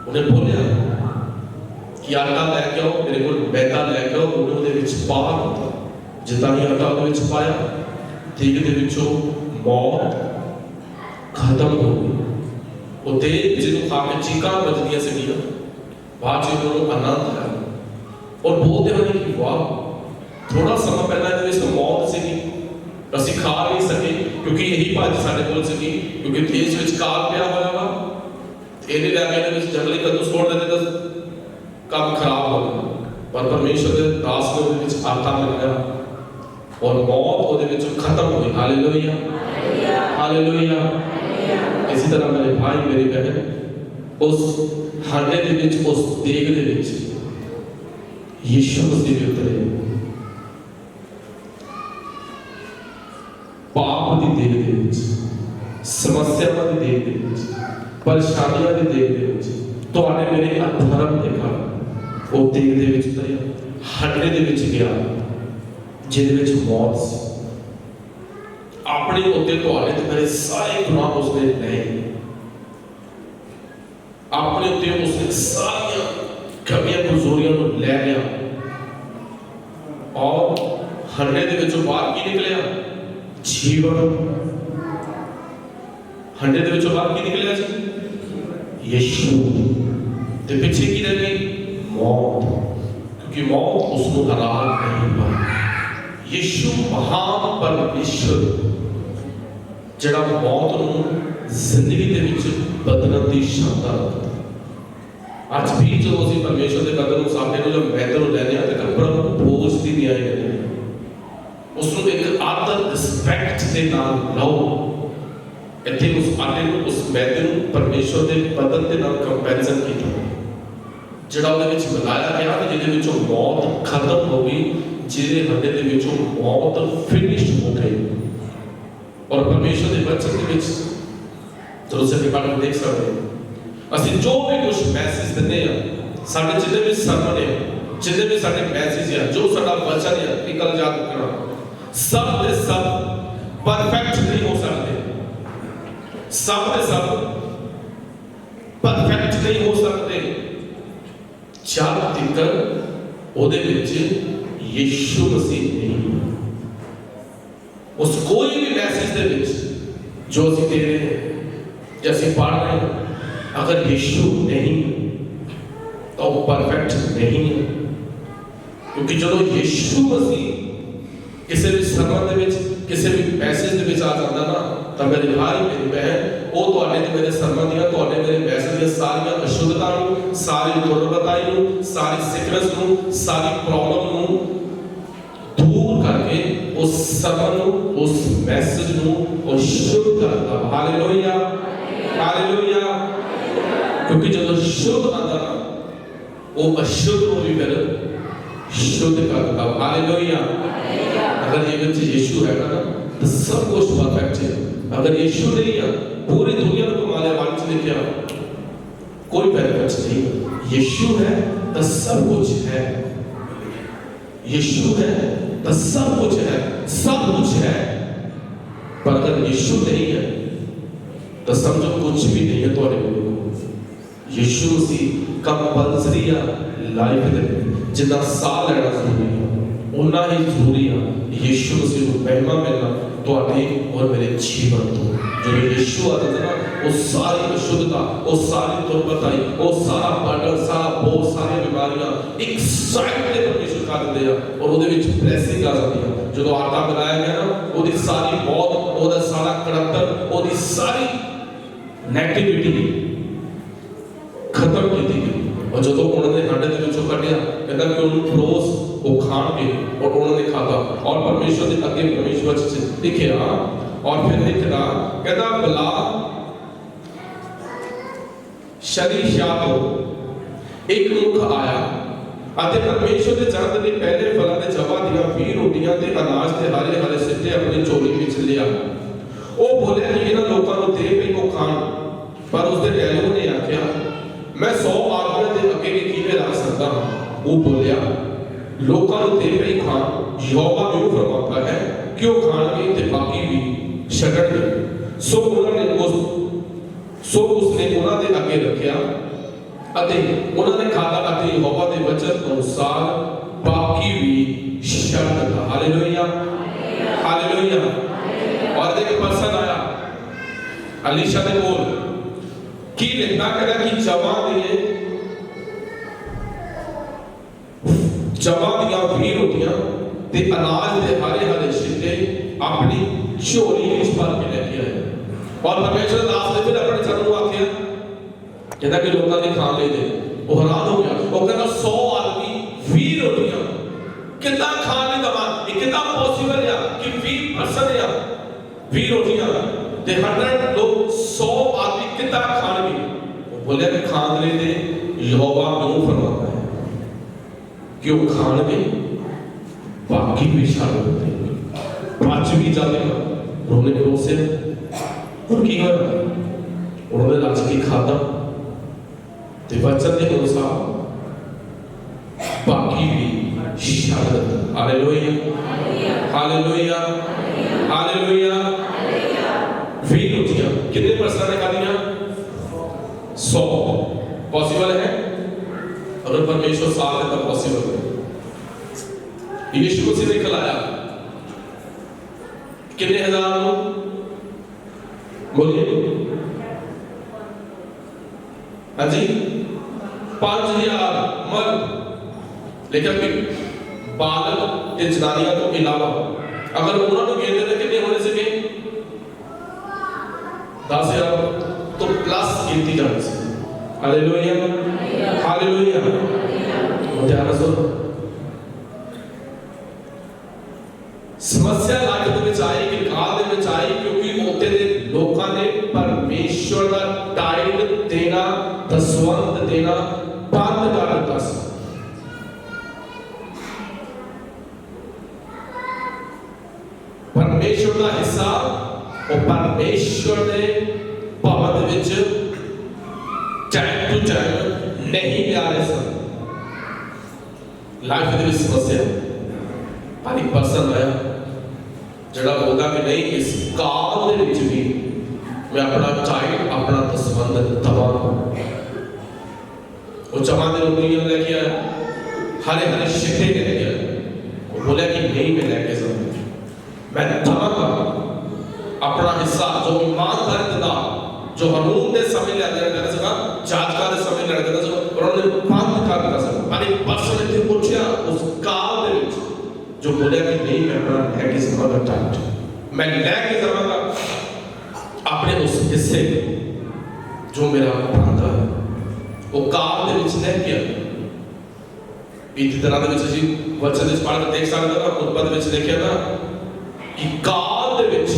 उन्हें बोलिया कि आटा लैके आओ, मेरे को मैदा लैके आओ। उन्होंने पा जितना ही आटा वो पाया, देग दे विचों मौत खत्म हो गई। वो देग जिन्हों खा के चीकां बजदियां सीगियां, बाद च उन्होंने आनंद आया और बोलते हैं कि वाह, थोड़ा समय पहला तो मौत सी, असीं खा नहीं सके क्योंकि यही भज साडे कोल सी, क्योंकि देश विच काल पिया होया वा, इहदे लैके इहदे विच जंगली कद्दू छोड़ देते तो काम खराब हो गया। पर परमेश्वर के दास ने उहदे विच आटा मिलाया और मौत उहदे विच खत्म हुई। Hallelujah, hallelujah. इसी तरह मेरे भाई मेरी बहन, उस हांडे दे विच, उस देग दे विच यीशु मसीह भी उतरे। पाप की देग दे विच, समस्यावां की देग दे विच, परेशानियां की देग दे विच, तुहाडे मेरे अधर्म दे कारण वो देग दे विच उतरिया, हांडे दे विच गया जिहदे विच मौत सी। अपने अपने उत्ते तुहाडे ते मेरे सारे गुनाह उसने ले, अपने उत्ते उसने सारियां कमियां कमजोरियां को ले लिया और हंडे दे विचों बाहर की निकलिया जीवन। हंडे दे विचों बाहर की निकलिया जी यीशु, ते पिछे की रह गई मौत, क्योंकि मौत उसको हरा नहीं पाई। यीशु महान परमेश्वर जिहड़ा मौत नूं जिंदगी दे विच बदलण दी क्षमता रखदा। अज भी जो असीं परमेश्वर दे कदम नूं सामने नूं जब महत्व नूं लैंदे हां ते प्रभु बोझ दी न्याय करदे हां, उस नूं एक आदर रिस्पैक्ट दे नाल लओ। इत्थे उस आदे नूं उस महत्व नूं परमेश्वर दे बदन दे नाल कंपैरिजन कीता, जिहड़ा उहदे विच मिलाया गया ते जिहदे विचों मौत खत्म हो गई, जिहदे हंडे दे विचों मौत फिनिश हो गई। और परमेश्वर दे वचन दे विच जो उसे पढ़ के देख सकते हैं, ਅਸੀਂ जो भी कुछ मैसेज दिंदे आ, साडे जिन्ने भी सरमन है, जिन्ने भी साडे मैसेज है, जो साडा वचन है निकल जा करना, सब दे सब परफेक्ट नहीं हो सकते, सब दे सब परफेक्ट नहीं हो सकते जब तक ओदे विच यीशु मसीह नहीं। उस कोई भी मैसेज दे विच जो ਅਸੀਂ दे रहे हैं या ਅਸੀਂ पढ़ रहे हैं, अगर यीशु नहीं तो परफेक्ट नहीं है। क्योंकि जो यीशु मसीह किसी भी सरमन दे विच किसी भी मैसेज दे विच आ जाता ना, तो मेरे भाई मेरी बहन वो तुहाडे ते मेरे सरमन दियां तुहाडे मेरे मैसेज दियां सारियां अशुद्धता नूं, सारी दुर्बलताई नूं, सारी सिकनेस नूं, सारी प्रॉब्लम नूं दूर करके उस सरमन नूं, उस मैसेज नूं वो शुद्ध करदा। Hallelujah hallelujah. क्योंकि जब शुद्ध आता ना वो अशुद्ध को भी फिर शुद्ध करता। हालेलुया। अगर ये बच्चे यीशु है ना तो सब कुछ परफेक्ट है। अगर यीशु नहीं है पूरी दुनिया को हमारे वांच लेके आओ, कोई परफेक्ट नहीं। यीशु है तो सब कुछ है, यीशु है तो सब कुछ है, सब कुछ है। पर अगर यीशु नहीं है तो समझो कुछ भी नहीं है। तो यीशु मसीह कंपल्सरी है लाइफ दे, जितना साह लेना जरूरी है उतना ही जरूरी है यीशु मसीह को महिमा मिलना तुहाडे और मेरे जीवन तो। जो यीशु आता है ना वो सारी अशुद्धता, वो सारी दुर्बलताई, वो सारा बर्डन, सारा बोझ, सारी बीमारियां एक साइड ते परमेश्वर कर देते हैं और ਉਹਦੇ ਵਿੱਚ ब्लेसिंग आ जाती है। जो आटा बनाया गया ना ਉਹਦੀ सारी मौत, ਉਹਦਾ सारा कड़ंतर, ਉਹਦੀ सारी नेगेटिविटी खत्म की गई। और जो उन्होंने हांडे के विचों कटिया कहता कि उन्होंने परोस वो खाणगे और उन्होंने खाता। और परमेश्वर के अगे परमेश्वर से लिखिया और फिर लिखना कहता भला शरीशाह को एक मनुख आया ਅਤੇ परमेश्वर के चरण के पहले फलों के जवा दिया 20 रोटियां ते अनाज ते हरे हरे सिੱਟੇ अपनी झोली विच लिया। वो बोले कि इन्हां लोकां नूं दे पई को खाण। पर उसके डैडी ने आख्या मैं 100 आदमियों के अगे भी किवें रख सकता हूं। वो बोलिया लोकां नूं दे पई खाण, यहोवा यूं फरमाता है कि वो खाणगे ते बाकी भी छड्डणगे। सो उसने उन्हां दे अगे रखिया अते उन्होंने खादा अते यहोवा के वचन अनुसार बाकी भी छड्ड दिता। Hallelujah hallelujah. और एक पर्सन आया अलीशा के कोल की लिखना कहता कि जमा दिया 20 रोटियां ते अनाज के हरे हरे छिट्टे अपनी झोली विच भर के लेके आए। और परमेश्वर दास ने फिर अपने चरण को आख्या कहता कि लोगों ने खान ले दे। वो हैरान हो गया। वो कहता 100 आदमी 20 रोटियां कितना खाने दवा, ये कितना पॉसिबल है कि 20 पर्सन या 20 रोटियां ते 100 लोग 100 आदमी कितना खाएंगे। वो बोले कि खान ले दे, यहोवा यूं फरमाता है कि वो खाएंगे बाकी भी छाड़ देंगे, बच भी जाएगा। उन्होंने परोसे और की होया उन्होंने रच के खाता ते वचन के अनुसार बाकी भी छड्ड दिता। Hallelujah hallelujah hallelujah. अगर परमेश्वर साथ है तब पॉसिबल है। यीशु मसीह ने खिलाया कितने हजार लोग, बोलिए हाँ जी, 5000 मर्द, लेकिन फिर बालक या जनानियां तो इलावा अगर उन्होंने गेंदे तो कितने होने से 10,000 तो प्लस गिनती जाने से। Hallelujah hallelujah. ध्यान सुनो, समस्या लाइफ ਦੇ ਵਿੱਚ ਆਈ ਕਿ ਕਾਲ ਦੇ ਵਿੱਚ ਆਈ ਕਿਉਂਕਿ ਉੱਥੇ ਦੇ ਲੋਕਾਂ ਨੇ ਪਰਮੇਸ਼ਵਰ ਦਾ ਟਾਈਮ ਦੇਣਾ, ਦਸਵੰਧ ਦੇਣਾ ਬੰਦ ਕਰ ਦਿੱਤਾ ਸੀ। परमेश्वर का हिस्सा और परमेश्वर ने भवन विच टाइम टू टाइम नहीं लिया रहे सन। लाइफ दे विच समस्या पर एक पर्सन आया जड़ा बोलता कि नहीं इस काल दे विच भी मैं अपना टाइम अपना दसवंध दवा। वो जमा दे रोटियां लेके आया, हरे हरे शिखरे लेके आया। वो बोला कि नहीं मैं लेके जाऊंगा, मैं दवांगा अपना हिस्सा जो ईमानदार दिता जो हारून दे समय ले लेना सका, जाजका दे समय ले लेना सका, और उन्होंने बंद कर दिया सका। पर एक पर्सन इतने उठा उस काल दे विच जो बोले कि नहीं मैं अपना लेके जाऊंगा टाइम, मैं लेके जाऊंगा अपने उस हिस्से जो मेरा बनता है। वो काल दे विच ले गया। बीती तरह दे विच जी वचन इस पढ़ के देख सकते हो, उत्पत्ति विच लिखिया था कि काल दे विच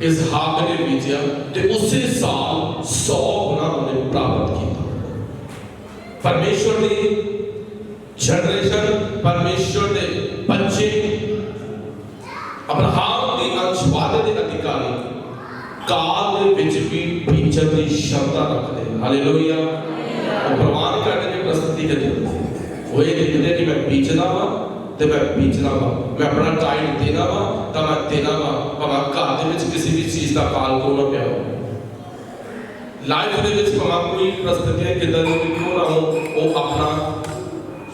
इसहाक ने बीजा ते उसी साल 100 गुना उन्हें प्राप्त किया। परमेश्वर ने जनरेशन, परमेश्वर ने बच्चे अब्राहम के अंशवाद के अधिकारी काल दे विच भी बीजन की क्षमता रखते हैं। हालेलुया। वो प्रमाण करने की प्रस्तुति करते हैं। वो ये देखते कि मैं बीजना वा ते मैं बीजना वा, मैं अपना टाइम देना वा तो मैं देना वा, भावें घर दे विच किसी भी चीज का काल क्यों ना पिया हो। लाइफ दे विच भावें कोई परिस्थितियां किदां दी क्यों ना हो, वो अपना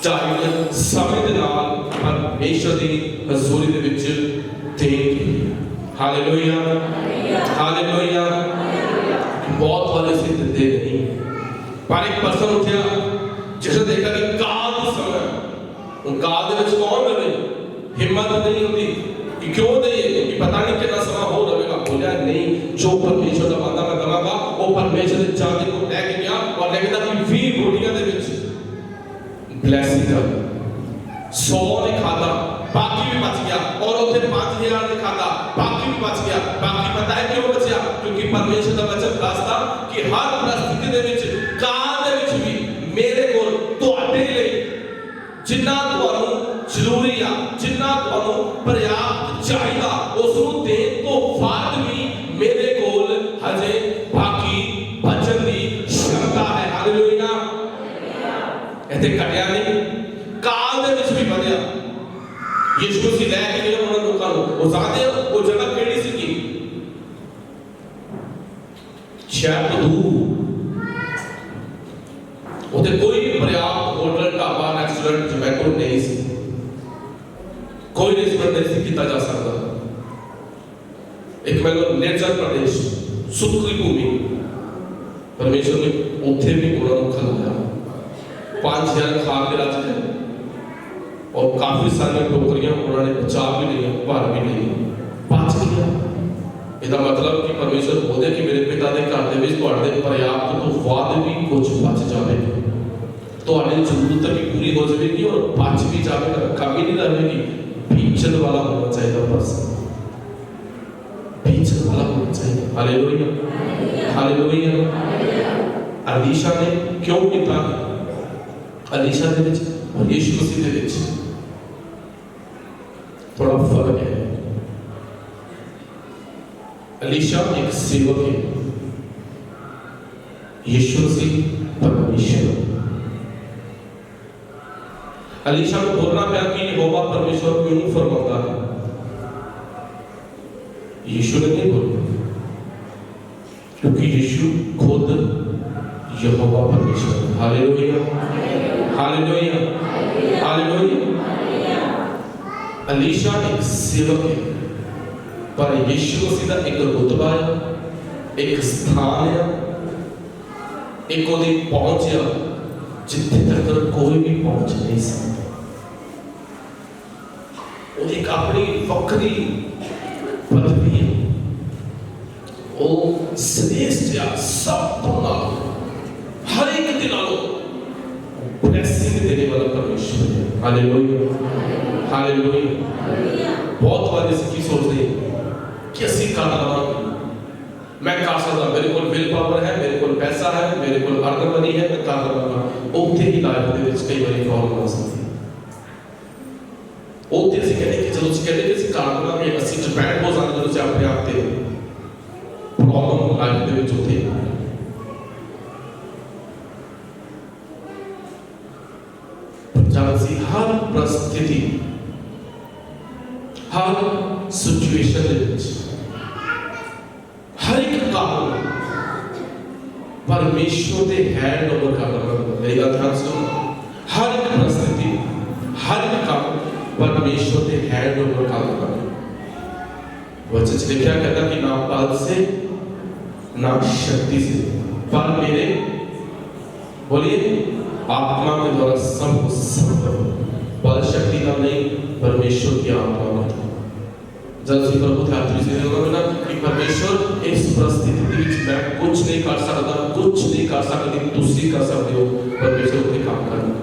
टाइम समय दे नाल परमेश्वर दी हज़ूरी दे विच दे। Hallelujah hallelujah. बहुत वाले से देते नहीं, पर एक पर्सन उठा जिसने देखा कि काल समय काल दे विच कौन रहे, हिम्मत नहीं होती कि क्यों नहीं है कि पता नहीं कितना समय हो रहेगा। बोला नहीं, जो परमेश्वर का वादा मैं दवांगा वो परमेश्वर ने चांदी को लेके गया और लेके था कि 20 रोटियां दे विच ब्लेसिंग था। 100 ने खाता, बाकी भी बच गया, और उसे 5000 ने खाता, बाकी भी बच गया। बाकी पता है क्यों बचा? क्योंकि परमेश्वर का वचन रास्ता कि हर परिस्थिति दे विच काल दे विच भी मेरे कोल तुहाडे लई जिन्ना तुहानू जरूरी आ, जिन्ना तुहानू पर्याप्त चाहिदा, उसनू देण तो बाद भी मेरे कोल हजे बाकी बचन दी क्षमता है। हालेलुया। इत्थे कटिया नहीं, काल दे विच भी बढ़िया। यीशु मसीह लैके गए उन्हां लोकां नू, वो जाणदे वो जगह किहड़ी सीगी? शहर तो दूर, उसे कोई पर्याप्त होटल, ढाबा, रेस्टोरेंट, जोमैटो नहीं सी, कोई रेस्टोरेंट नहीं किया जा सकता। एक मतलब निर्जन प्रदेश, सुखी भूमि, परमेश्वर ने उथे भी उन्होंने खिलाया। 5000 खा के राज गए और काफी सारी टोकरियां उन्होंने बचा भी ली, भर भी ली, बच गया। इसका मतलब कि परमेश्वर बोलते कि मेरे पिता के घर दे विच तुहाडे पर्याप्त तो बाद भी कुछ बच जाएगा, तुहाडी जरूरत भी पूरी हो जाएगी और बच भी जाएगा, कमी नहीं रहेगी। बीचन वाला होना चाहिए पर्सन, बीचन वाला होना चाहिए। Hallelujah hallelujah. अलीशा ने क्यों किया? अलीशा दे विच और यीशु मसीह दे विच थोड़ा फर्क है। अलीशा एक सेवक है, यीशु मसीह परमेश्वर। अलीशा को बोलना पड़ा कि यहोवा परमेश्वर क्यों फरमाता है? यीशु ने नहीं बोला, क्योंकि यीशु खुद यहोवा परमेश्वर। Hallelujah hallelujah, hallelujah. अलीशा एक सेवक है, पर यीशु मसीह का एक रुतबा है, एक स्थान है, एक ओदी पहुंच है जिथे तक कोई भी पहुंच नहीं सकता। ओदी एक अपनी वक्री पदवी है, वो श्रेष्ठ या सब तो नालों हर एक के नालों ब्लेसिंग देने वाला परमेश्वर है। Hallelujah, hallelujah. बहुत बार इस की सोचते हैं कि ਅਸੀਂ ਕਰ ਲਵਾਂਗੇ, मैं कर सकता, मेरे को विल पावर है, मेरे को पैसा है, मेरे को अर्न मनी है, मैं कर लवांगा। ਉੱਥੇ ਹੀ ਲਾਈਫ ਦੇ ਵਿੱਚ ਕਈ ਵਾਰੀ ਪ੍ਰੋਬਲਮ ਆ ਸਕਦੀ ਹੈ। ਉੱਥੇ ਅਸੀਂ ਕਹਿੰਦੇ ਕਿ ਜਦੋਂ ਅਸੀਂ ਕਹਿੰਦੇ ਕਿ ਅਸੀਂ ਕਰ ਲਵਾਂਗੇ, ਅਸੀਂ ਡਿਪੈਂਡ ਹੋ ਜਾਂਦੇ ਜਦੋਂ ਅਸੀਂ ਆਪਣੇ ਆਪ ਤੇ ਪ੍ਰੋਬਲਮ ਲਾਈਫ ਦੇ ਵਿੱਚ ਉੱਥੇ जब ਅਸੀਂ हर परिस्थिति हर सिचुएशन ਦੇ ਵਿੱਚ हर एक काम परमेश्वर के हैंड ओवर करना। मेरी गल ध्यान सुनो, हर एक परिस्थिति हर एक काम परमेश्वर के हैंड ओवर करना। वचन में लिखा कहता कि ना बल से ना शक्ति से, पर मेरे बोलिए आत्मा के द्वारा सब कुछ संभव। बल शक्ति का नहीं, परमेश्वर की आत्मा का। जब से प्रभु ध्यान से ना कि परमेश्वर इस परिस्थिति में मैं कुछ नहीं कर सकता, कुछ नहीं कर सकती, तुसी कर सकते हो। परमेश्वर के काम करना,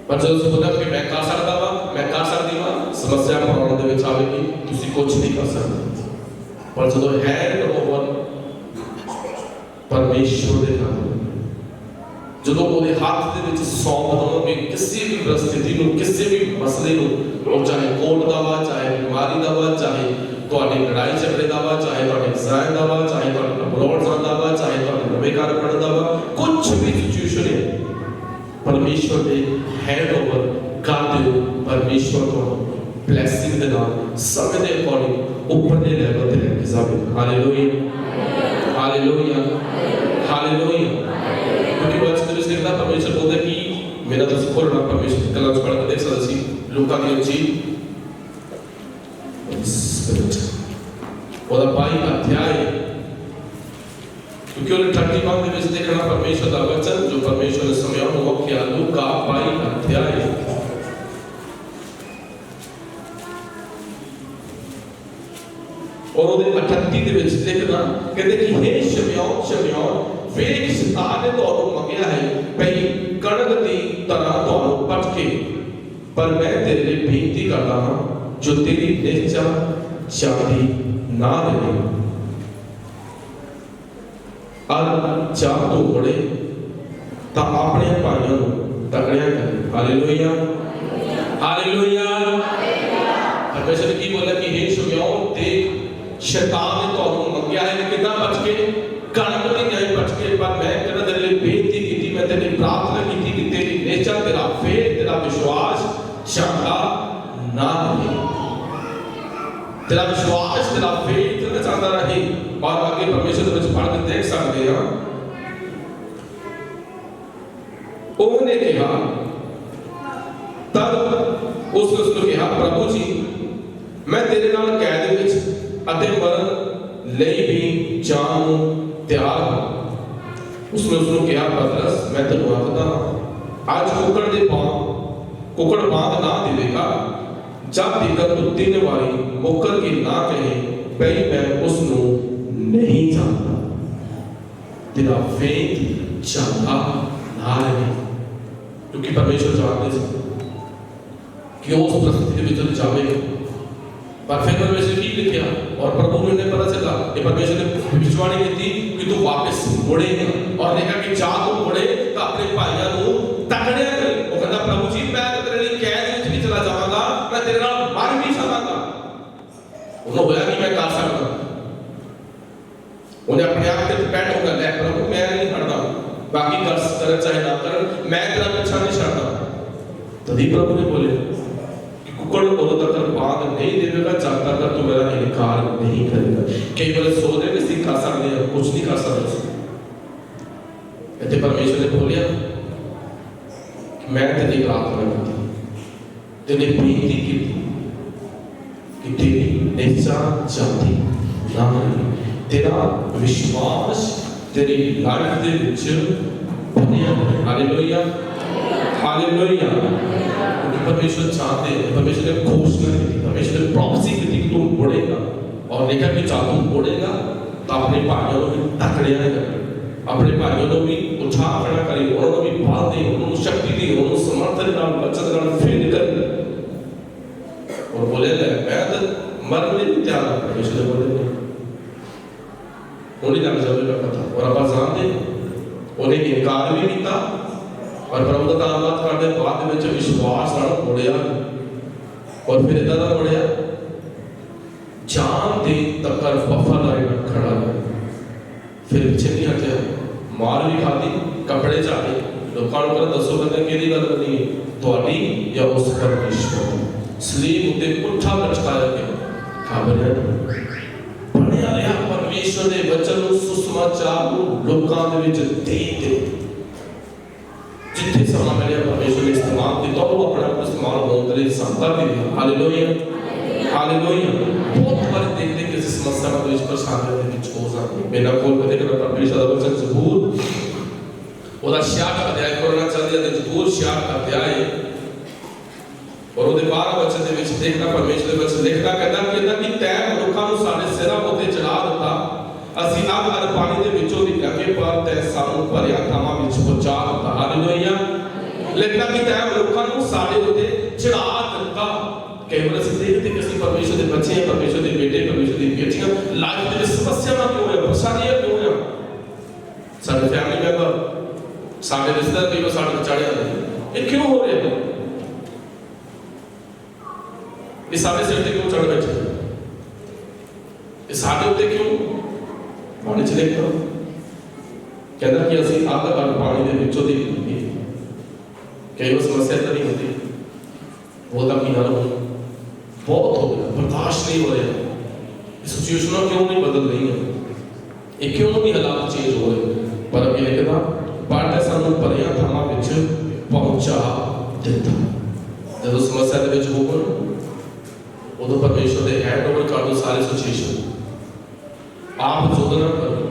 पर जब से बोला कि मैं कर सकता वा, मैं कर सकती वा, समस्या प्रॉब्लम दे विच आवेगी, तुसी कुछ नहीं कर सकते। पर जब हैंड ओवर परमेश्वर दे काम, ਜਦੋਂ ਉਹਦੇ ਹੱਥ ਦੇ ਵਿੱਚ ਸੌਂਪ ਦਵਾਂਗੇ ਕਿਸੇ ਵੀ परिस्थिति ਨੂੰ, ਕਿਸੇ ਵੀ ਮਸਲੇ ਨੂੰ, ਉਹ ਚਾਹੇ ਕੋਰਟ ਦਾ ਵਾ, ਚਾਹੇ ਬਿਮਾਰੀ ਦਾ ਵਾ, ਚਾਹੇ ਤੁਹਾਡੀ ਲੜਾਈ ਝਗੜੇ ਦਾ ਵਾ, ਚਾਹੇ ਤੁਹਾਡੇ ਐਗਜ਼ਾਮ ਦਾ ਵਾ, ਚਾਹੇ ਤੁਹਾਡਾ ਅਬਰੋਡ ਜਾਣ ਦਾ ਵਾ, ਚਾਹੇ ਤੁਹਾਡੇ ਨਵੇਂ ਘਰ ਬਣਨ ਦਾ ਵਾ, ਕੁਝ ਵੀ ਸਿਚੁਏਸ਼ਨ ਹੈ, ਪਰਮੇਸ਼ਵਰ ਦੇ ਹੈਂਡ ਓਵਰ ਕਰ ਦਿਓ। ਪਰਮੇਸ਼ਵਰ ਤੁਹਾਨੂੰ ਬਲੇਸਿੰਗ ਦੇ ਨਾਲ ਸਮੇਂ ਦੇ ਅਕੋਰਡਿੰਗ ਉੱਪਰ ਦੇ ਲੈਵਲ ਤੇ ਲੈ ਕੇ ਜਾਵੇ। Hallelujah, hallelujah, hallelujah. क्योंकि वचन में लिखा परमेश्वर बोलता है कि मेरा तो खोलना परमेश्वर कल आज पढ़ के देख सकते सी लूका की अच्छी और बाई अध्याय, क्योंकि उन्हें 31 में देखना परमेश्वर का वचन जो परमेश्वर ने समय वो किया। लूका बाई अध्याय और उन्हें 38 ਦੇ ਵਿੱਚ ਲਿਖਣਾ ਕਹਿੰਦੇ ਕਿ हे ਸ਼ਮਿਓਨ ਸ਼ਮਿਓਨ ਵੇਖ ਸ਼ੈਤਾਨ ਨੇ ਤੁਹਾਨੂੰ ਮੰਗਿਆ ਹੈ ਭਈ ਕਣਕ ਦੀ ਤਰ੍ਹਾਂ ਤੁਹਾਨੂੰ ਪਟਕੇ, ਪਰ ਮੈਂ ਤੇਰੇ ਲਈ ਬੇਨਤੀ ਕਰਦਾ ਹਾਂ ਜੋ ਤੇਰੀ ਨਿਸ਼ਚਾ ਸ਼ਕਤੀ ਨਾ ਰਹੇ ਅਰ ਚਾਹ ਤੋਂ ਬੜੇ ਤਾਂ ਆਪਣੇ ਭਾਈਆਂ ਨੂੰ ਤਕੜਿਆ ਕਰੇ। Hallelujah, hallelujah. परमेश्वर की बोला कि हे शमूएल देख शैतान ने ਤੁਹਾਨੂੰ ਮੰਗਿਆ ਹੈ ਕਿ ਕਿਦਾਂ ਬਚ ਕੇ ਕਣਕ ਦੀ ਨਹੀਂ ਬਚ ਕੇ, ਪਰ ਮੈਂ ਤੇਰੇ ਲਈ ਬੇਨਤੀ ਕੀਤੀ, ਮੈਂ ਤੇਰੀ ਪ੍ਰਾਰਥਨਾ ਕੀਤੀ ਕਿ ਤੇਰੀ ਨਿਸ਼ਚਾ, ਤੇਰਾ ਫੇਰ, ਤੇਰਾ ਵਿਸ਼ਵਾਸ ਸ਼ੰਕਾ ਨਾ ਰਹੇ, तेरा विश्वास, तेरा फेथ चलता रहे। और आगे परमेश्वर के पढ़ के देख सकते हैं उन्होंने कहा तब उसने कहा प्रभु जी मैं तेरे नाल कैद विच अते मरण लई भी जान नूं तैयार हां। उसने कहा पतरस मैं तेनों आखदा आज कुकड़ बांध ना देवेगा जब तक तू 3 बारी मुकर के ना कहे भाई मैं उसनू नहीं जानता। तेरा फेथ चंगा ना रहे, क्योंकि परमेश्वर जानते थे कि उस परिस्थिति में जाएगा। पर फिर परमेश्वर की लिखा और प्रभु ने पता चला कि परमेश्वर ने भविष्यवाणी की थी कि तू वापस मुड़ेगा और देखा कि जा तू मुड़े तो अपने भाइयों को तकड़िया करे। वो कहता प्रभु जी मैं तेरे लिए कैद में भी चला जाऊंगा, मैं तेरे नाल मर भी जाऊंगा। उन्होंने बोला कि मैं कर सकता, उन्हें अपने आप पे डिपेंड होकर ले प्रभु मैं नहीं हटता, बाकी कर चाहे ना कर मैं तेरा पीछा नहीं छोड़ता। तभी प्रभु ने बोले कि कुकड़ उਦੋਂ तक बांध नहीं देगा जब तक तू मेरा इनकार नहीं करेगा। कई बार सोच रहे कि कर सकते हैं, कुछ नहीं कर सकते। इतने परमेश्वर ने बोलिया मैं तेरी प्रार्थना की, तेने बेनती की कि तेरी निजा जाती ना तेरा विश्वास तेरी लाइफ दे विच बनिया रहे। Hallelujah hallelujah. परमेश्वर चाहते हैं, परमेश्वर ने घोषणा की थी, परमेश्वर ने प्रॉमिस की थी कि तू बढ़ेगा, और देखा कि जब तू बढ़ेगा तो अपने भाइयों को भी तकड़िया कर, अपने भाइयों को भी उठा खड़ा करी, उन्होंने भी बल दी, उन्होंने शक्ति दी, उन्होंने समर्थन नाल बचत नाल फिर कर, और बोले मैं तो मरने नहीं तैयार। परमेश्वर ने बोले उन्हें लग जाएगा पता, और अब जानते उन्हें इनकार भी किया, और प्रभु का धन्यवाद करते बाद में विश्वास नाल मुड़िया, और फिर इतना दा मुड़िया जान दे तक वफा लाइन खड़ा है, फिर पीछे नहीं हटिया, मार भी खाती, कपड़े चाहे लोगों को दसो कहते केड़ी गल करनी है ਤੁਹਾਡੀ या उस परमेश्वर सलीब उते पुट्ठा लटकाया गया खबर पढ़िया रहा परमेश्वर दे वचन ਨੂੰ सुसमाचार ਨੂੰ ਲੋਕਾਂ ਦੇ ਵਿੱਚ ਦੇ जिथे समा मिले परमेश्वर ने इस्तेमाल किया, वो अपना इस्तेमाल होने के लिए संता भी दिया। Hallelujah hallelujah. बहुत बार देखते किसी समस्या में कोई परेशानी में कुछ हो जाती है, बिना खोल के देखना परमेश्वर का वचन ज़बूर ਉਹਦਾ 66 ਅਧਿਆਇ ਪੜ੍ਹਨਾ ਚਾਹੀਦਾ ਤੇ ਜ਼ਬੂਰ 66 ਅਧਿਆਇ ਔਰ ਉਹਦੇ 12 ਵਚਨ ਦੇ ਵਿੱਚ ਦੇਖਣਾ ਪਰਮੇਸ਼ਰ ਦੇ ਵਿੱਚ ਲਿਖਦਾ ਕਹਿੰਦਾ ਕਿ ਤੈਂ ਮਨੁੱਖਾਂ ਨੂੰ ਸਾਡੇ ਸਿਰਾਂ ਉੱਤੇ ਚੜਾ ਦਿੱਤਾ, ਅਸੀਂ ਅੱਗ ਅਰ ਪਾਣੀ ਦੇ ਵਿੱਚੋਂ ਦੀ ਲੰਘੇ ਪਰ ਤੈਂ ਸਾਨੂੰ ਭਰਿਆ ਥਾਵਾਂ ਵਿੱਚ ਪਹੁੰਚਾ ਦਿੱਤਾ। ਹਾਲੇਲੂਇਆ। ਲਿਖਦਾ ਕਿ ਤੈਂ ਮਨੁੱਖਾਂ ਨੂੰ ਸਾਡੇ ਉੱਤੇ ਚੜਾ ਦਿੱਤਾ। ਕਈ ਵਾਰ ਅਸੀਂ ਦੇਖਦੇ ਕਿ ਅਸੀਂ ਪਰਮੇਸ਼ਰ ਦੇ ਬੱਚੇ ਹਾਂ, ਪਰਮੇਸ਼ਰ ਦੇ ਬੇਟੇ, ਪਰਮੇਸ਼ਰ ਦੀ ਬੇਟੀਆਂ, ਲਾਈਫ ਦੇ ਵਿੱਚ ਸਮੱਸਿਆਵਾਂ ਕਿਉਂ ਹੈ, ਪਰੇਸ਼ਾਨੀਆਂ ਕਿਉਂ ਹੈ, ਸਾਡੇ ਫੈਮਿਲੀ ਮੈਂਬਰ साढ़े रिश्तेदार कई बार साढ़े चढ़ जाते हैं, ये क्यों हो रहा है, ये साढ़े सिर पे क्यों चढ़ बैठे, ये साढ़े उत्ते क्यों पानी चले क्यों, कहना कि असि आग और पानी दे विचों दी कई बार समस्या तो नहीं होती, बहुत अपनी हाल बहुत हो गया, बर्दाश्त नहीं हो रहा, सिचुएशन क्यों नहीं बदल रही है, ये क्यों नहीं हालात चेंज हो रहे, पर अब ये लिखता पाटे सानू भरिया थावां विच पहुंचा दिता। जब समस्या दे विच होवो उदों परमेश्वर दे हैंड ओवर कर दो सारी सिचुएशन, आप जुद ना करो,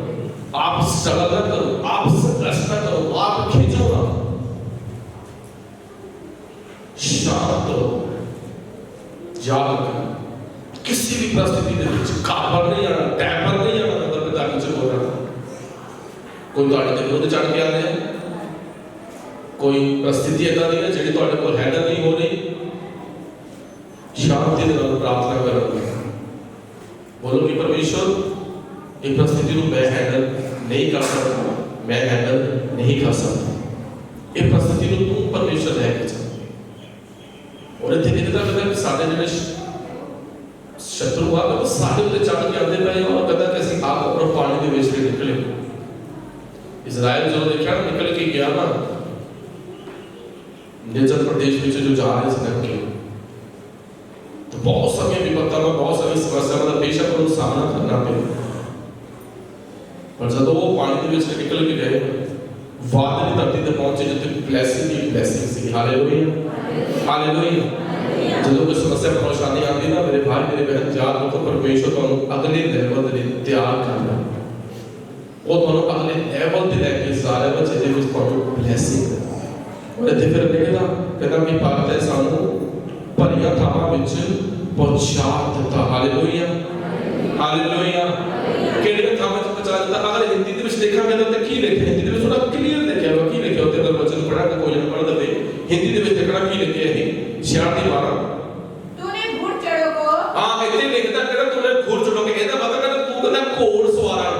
आप स्ट्रगल ना करो, आप संघर्ष ना करो, आप खींचो ना, शांत रहो, याद रखो किसी भी परिस्थिति दे विच घाबर नहीं आना, टैपर नहीं आना, मतलब पिता की जो बोलना कोई ਤੁਹਾਡੇ ਤੇ ਵਿਰੋਧ ਚੜ ਕੇ ਆ ਰਿਹਾ, ਕੋਈ परिस्थिति ਇਦਾਂ ਦੀ ਹੈ ਜਿਹੜੀ ਤੁਹਾਡੇ ਕੋਲ ਹੈਂਡਲ ਨਹੀਂ ਹੋ ਰਹੀ, ਸ਼ਾਂਤੀ ਦੇ ਨਾਲ ਪ੍ਰਾਰਥਨਾ ਕਰੋ, ਬੋਲੋ ਕਿ ਪਰਮੇਸ਼ਰ ਇਹ परिस्थिति ਨੂੰ ਮੈਂ ਹੈਂਡਲ ਨਹੀਂ ਕਰ ਸਕਦਾ, ਮੈਂ ਹੈਂਡਲ ਨਹੀਂ ਕਰ ਸਕਦਾ, ਇਹ परिस्थिति ਨੂੰ ਤੂੰ ਪਰਮੇਸ਼ਰ ਲੈ ਕੇ ਚੱਲ। ਔਰ ਇੱਥੇ ਕਿਹਦਾ ਕਹਿੰਦਾ ਕਿ ਸਾਡੇ ਜਿਹੜੇ ਸ਼ਤਰੂ ਆ ਉਹ ਸਾਡੇ ਉੱਤੇ ਚੜ ਕੇ ਆਉਂਦੇ ਪਏ, ਉਹ ਕਹਿੰਦਾ ਕਿ ਅਸੀਂ ਆਪ ਉੱਪਰ ਪਾਣੀ ਦੇ ਵਿੱਚ ਨਿਕਲੇ। इज़राइल जो देखा निकल के गया ना निर्जन प्रदेश में जो जा रहे थे के तो बहुत समय विपत्ता में, बहुत समय समस्या में बेशक उनको सामना करना पड़ा, पर जब वो पानी के बीच निकल के गए वादे की धरती तक पहुंचे जितने ब्लेसिंग सी। Hallelujah hallelujah. जब कोई समस्या परेशानी आती ना मेरे भाई मेरे बहन याद रखो परमेश्वर को अगले लेवल के लिए तैयार करना, वो दोनों अगले लेवल पे लेके सारे बच्चे दे विच पाउंड ब्लेसिंग और इत्थे फिर लिखदा कहता कि पाते सानू भरिया थावां विच पहुंचा दिता। Hallelujah hallelujah. किहड़े थावां विच पहुंचा दिता, अगर हिंदी दे विच देखांगे तो की लिखिआ, हिंदी दे विच थोड़ा क्लियर लिखिआ वा, की लिखिआ उत्ते अगर वचन पढ़ा के कोई ना पढ़ दे, हिंदी दे विच देखना की लिखिआ है 66:12 तूने घुड़ चढ़ोगो, हां इत्थे लिखदा कहता तूने घुड़ चढ़ोगे, ਇਹਦਾ मतलब कहता तू कहता घोड़ सवारा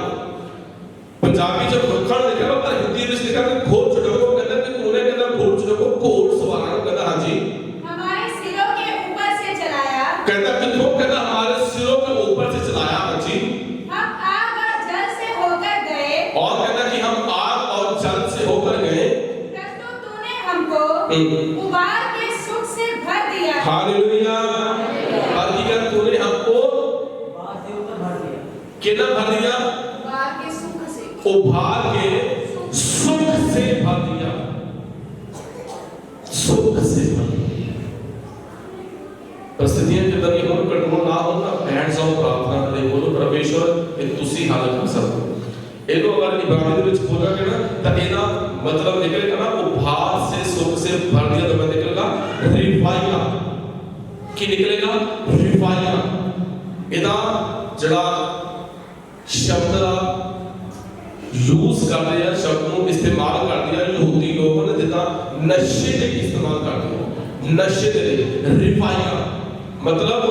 पंजाबी जब दुखण लिखा पर हिंदी में लिखा कि घोड़ चढ़ोगो, कहता कि तूने कहता घोड़ चढ़ोगो, घोड़ सवारा कहता हां जी हमारे सिरों के ऊपर से चलाया, कहता कि तो कहता हमारे सिरों के ऊपर से चलाया, हां जी हम आग और जल से होकर गए, और कहता कि हम आग और जल से होकर गए, परंतु तूने हमको उबाल के सुख से भर दिया। हालेलुया। हकीकत तूने हमको उबाल के भर दिया, कितना भर दिया, उभार के सुख से भर दिया। सुख से परिस्थितियां जिदा दी होण कंट्रोल ना हो ना बैठ जाओ प्रार्थना करे बोलो परमेश्वर ये तुसी हल कर सकते हो। इनो अगर इबादत दे विच बोलांगे ना तो एदा मतलब निकलेगा ना उपहार से सुख से भर दिया तो निकलेगा रिवाइला की निकलेगा रिवाइला। एदा जड़ा शब्द दा यूज करते हैं शब्द को इस्तेमाल करते हैं यहूदी लोग ने जिदा नशे के इस्तेमाल करते हैं नशे के रिवाइला मतलब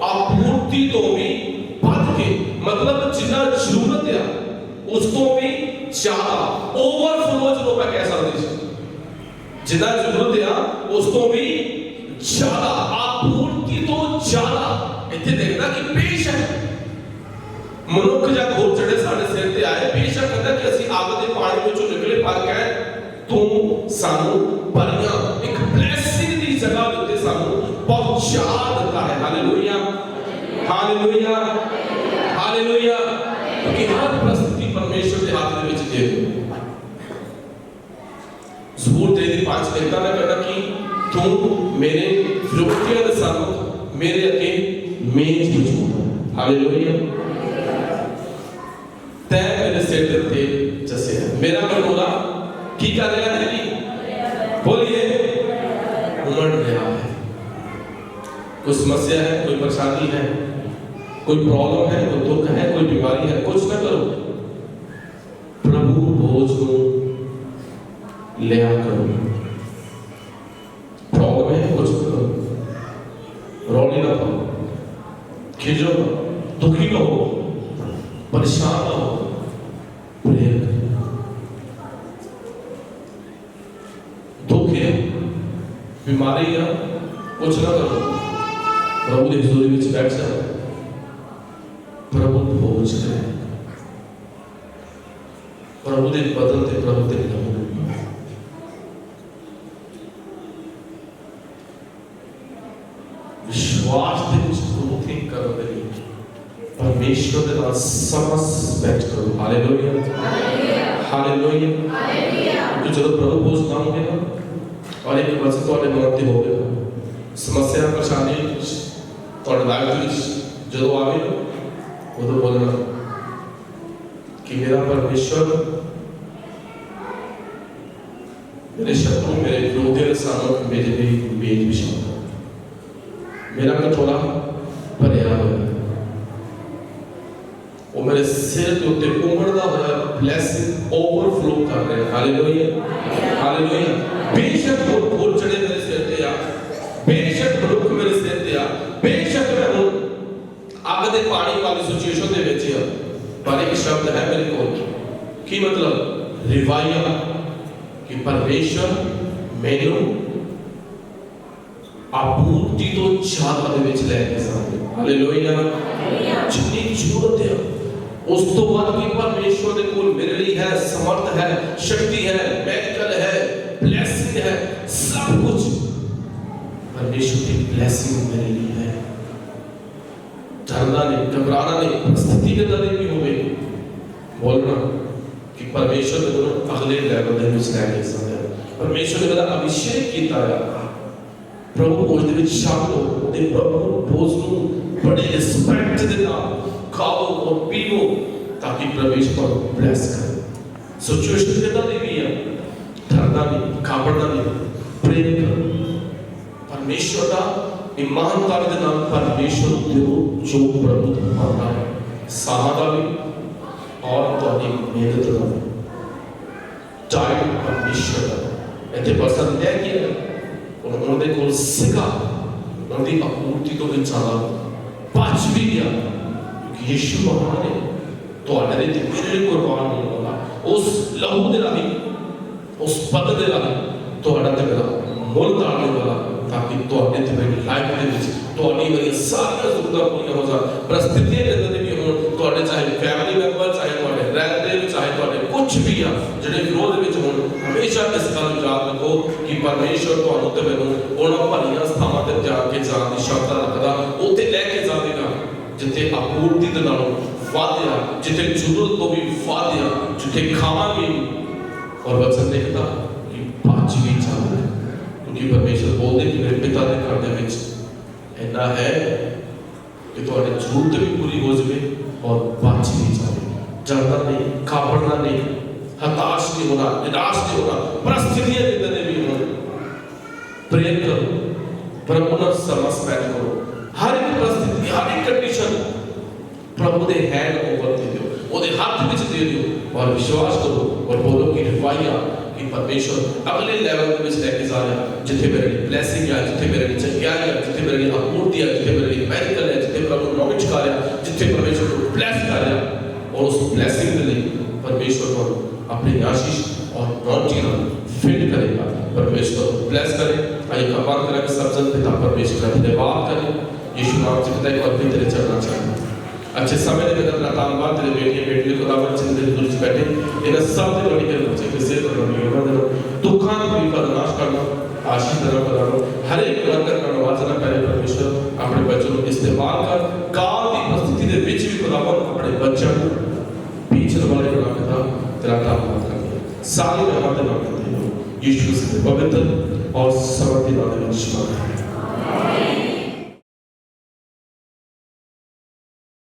आपूर्ति तो भी बढ़ के मतलब जितना जरूरत है उस तो भी ज्यादा ओवरफ्लो जो मैं कह सकते जितना जरूरत है उस तो भी ज्यादा आपूर्ति तो ज्यादा इतने देखना कि बेशक मनुख जब हो चढ़े साढ़े सिर ते आए बेशक कहता कि असि आग दे पानी विचों निकले पर कह तू सानू भरियां एक ब्लेसिंग दी जगह उत्ते सानू पहुंचा देता है। Hallelujah hallelujah hallelujah. क्योंकि हर परिस्थिति परमेश्वर के हाथ में दे दो। ज़बूर 3:5 कहता है कहना कि तू मेरे विरोधियों के सामने मेरे अगे मेज बिछा। हालेलुया। तै मेरे सिर ते जैसे मेरा मनोला की कर रहा है जी बोलिए उमड़ रहा है। कोई समस्या है कोई परेशानी है कोई प्रॉब्लम है कोई दुख है कोई बीमारी है कुछ ना करो प्रभु बोझ को ले आ करो। प्रॉब्लम है कुछ करो रोने ना पाओ खिजो दुखी ना हो परेशान ना हो प्रेयर दुख है बीमारी है कुछ ना करो प्रभु के हुजूरी विच बैठ जाओ प्रभु भोज करे प्रभु के बदन ते प्रभु ते लहू विश्वास दे विच ग्रोथ करो दे परमेश्वर के नाल समझ बैठ करो। Hallelujah hallelujah hallelujah. क्योंकि जब प्रभु भोज खाओगे ना और एक वचन तो मन ते होगा समस्या परेशानी और लाइफ जो आवे वो तो बोलना कि मेरा परमेश्वर मेरे शत्रु मेरे विरोधी के सामने मेरे लिए मेज बिछा मेरा कटोरा भरिया हुआ वो मेरे सिर के उत्ते उमड़दा हुआ ब्लेसिंग ओवरफ्लो कर रहे हैं। Hallelujah hallelujah. बेशक वो चढ़े मेरे सिर पे आ बेशक दुख मेरे सिर ते आ बेशक मैं हूं आग दे पानी वाली सिचुएशन दे विच आ पर एक शब्द है मेरे को की मतलब रिवाइया कि परमेश्वर मेनू आपूर्ति तो ज्यादा दे विच लेके जाए। हालेलुया जितनी जरूरत है उस तो बाद की परमेश्वर के कोल मेरे लिए है समर्थ है शक्ति है मेडिकल है ब्लेसिंग है सब कुछ परमेश्वर की ब्लेसिंग मेरे लिए है। डरना नहीं घबराना नहीं स्थिति के दर भी होवे बोलना कि परमेश्वर ने दोनों अगले लेवल दे विच लेके जाए। परमेश्वर ने मेरा अभिषेक कीता है प्रभु भोज दे विच शामिल हो ते प्रभु भोज नूं बड़े रिस्पेक्ट दे नाल खाओ और पीओ ताकि परमेश्वर ब्लेस करे। सिचुएशन के दर भी है डरना नहीं घबराना नहीं प्रे करो परमेश्वर का ईमानदारी के नाम परमेश्वर देव जो प्रभु पाता है साहदा भी और तुम्हारी मेहनत का टाइम परमेश्वर का इतने पसंद है कि उन्होंने को सिखा उनकी आपूर्ति को भी ज्यादा बच भी गया क्योंकि यीशु महान ने तो आने दे मेरे लिए कुर्बान होने वाला उस लहू दे राही उस पद दे राही तो आने ते मेरा मुल तारने वाला ताकि तो आने ते मेरी लाइफ दे विच तो आने मेरी सारी जरूरतां पूरी हो जाए परिस्थितियां के अंदर भी हो तो आने चाहे फैमिली मेंबर चाहे तो रहते चाहे तो कुछ भी आ जेडे विरोध विच हो हमेशा इस गल याद रखो कि परमेश्वर तो ते मैनू उन्हां भलियां स्थानां ते जाके जाण दी क्षमता रखदा उत्थे लेके जावेगा जिथे आपूर्ति दे नालों वादिया जिथे जरूरत तो भी वादिया जिथे खावांगे और वचन देखता कि पांच भी जावे क्योंकि कि परमेश्वर बोलते कि मेरे पिता के घर दे विच इन्ना है कि तुहाडी जरूरत भी पूरी हो जाए और बच भी जाए, डरना नहीं, घबराना नहीं, हताश नहीं होना, निराश नहीं होना, परिस्थितियां जितने भी हो प्रेयर करो, प्रभु नाल समय स्पेंड करो, हर एक परिस्थिति हर एक कंडीशन प्रभु दे हैंड ओवर दे दियो, ओदे हाथ विच दे दियो और विश्वास करो और बोलो कि रिवाइया कि परमेश्वर अगले लेवल पे विच लेके जा रहा है, जिथे मेरे लिए ब्लेसिंग है, जिथे मेरे लिए चंगाई है, जिथे मेरे लिए आपूर्ति है, जिथे मेरे लिए मेडिकल है, जिथे प्रभु नॉलेज कर रहा है, जिथे परमेश्वर को ब्लेस कर रहा है और उस ब्लेसिंग के लिए परमेश्वर को अपनी आशीष और नॉटिना फिल करेगा। परमेश्वर ब्लेस करे। आइए कमाल करें सब जन पिता परमेश्वर का धन्यवाद करें। यीशु नाम से पिता एक और भी तेरे चलना चाहिए। अच्छे समय ने बेटा धन्यवाद तेरे बेटी खुदावन जिंदगी दुरुस्त बैठे इन सब के बड़ी के बच्चे के सेहत और योगा देना दुखों को भी नाश करना आशीष देना बनाना हर एक वर्कर का नवाजना पहले परमेश्वर अपने बच्चों को इस्तेमाल कर काल की परिस्थिति के बीच भी खुदावन अपने बच्चों को पीछे वाले बना पिता तेरा धन्यवाद करते सारी रहमत नाम करते हो यीशु से पवित्र और समर्पित नाम में विश्वास है।